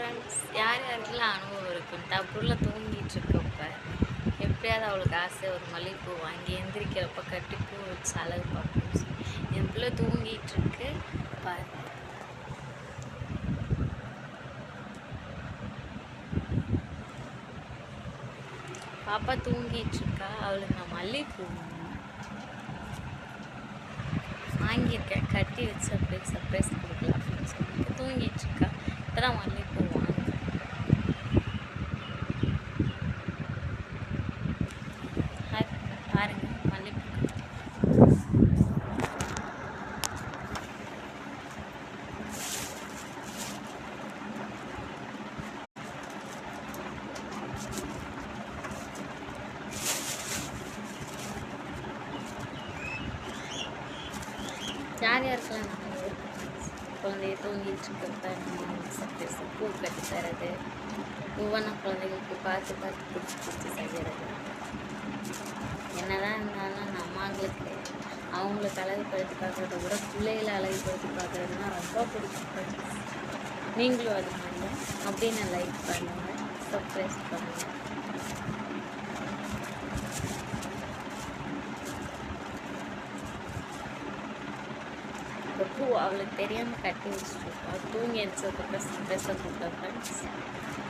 Friends, யார் யாருக்கெல்லாம் அனுபவம் இருக்கும்? டப்புல தூங்கிட்டு இருக்கப்ப எப்படியாவது அவளுக்கு ஆசை ஒரு மல்லிகைப்பூ வாங்கி எந்திரிக்கிறப்ப கட்டி பூ வச்சு அழகு பார்க்கணும். என் பிள்ளை தூங்கிட்டு இருக்கு பாருங்க. பாப்பா தூங்கிட்டு இருக்கா. அவளுக்கு நான் மல்லிகைப்பூ வாங்கியிருக்கேன், கட்டி வச்சு அப்படியே சர்ப்ரைஸ் கொடுக்கலாம் அப்படின்னு சொல்லிட்டு தூங்கிட்டு இருக்கா. இப்போதான் மல்லிகைப்பூ வாங்க பாருங்க. மல்லிகைப்பூ யார் யாருக்கெல்லாம் நான் குழந்தைய தூங்கிட்டு இருக்கப்ப சர்ப்ரைஸ் பூ கட்டி தரது, ஒவ்வொன்றா குழந்தைகளுக்கு பார்த்து பார்த்து பிடிச்சி பிடிச்சி செய்கிறது. என்னதான் இருந்தாலும் அம்மாங்களுக்கு அவங்களுக்கு அழகுப்படுத்தி பார்க்குறத விட பிள்ளைகளை அழகுப்படுத்தி பார்க்குறதுனா ரொம்ப பிடிக்கும். நீங்களும் அது மாதிரி அப்படின்னு லைக் பண்ணுங்கள், சர்ப்ரைஸ் பண்ணுங்கள். இப்போ பூ அவளுக்கு தெரியாமல் கட்டி வச்சுருக்கோம். அது தூங்கி எழுச்சதுக்கப்புறம் சர்ப்ரைஸாக கொடுத்தா ஃப்ரெண்ட்ஸ்.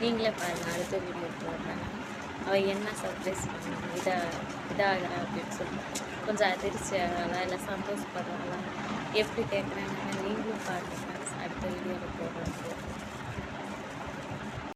நீங்களே பாருங்கள், அடுத்த வீடியோ போடுறாங்க அவள் என்ன சர்ப்ரைஸ் பண்ணாங்க இதாக அப்படின்னு சொல்லிட்டு கொஞ்சம் அதிர்ச்சி ஆகலாம் இல்லை சந்தோஷப்படுறாங்களா எப்படி கேட்குறாங்க நீங்களும் பாருங்கள் ஃப்ரெண்ட்ஸ். அடுத்த வீடியோவில் போடுறாங்க.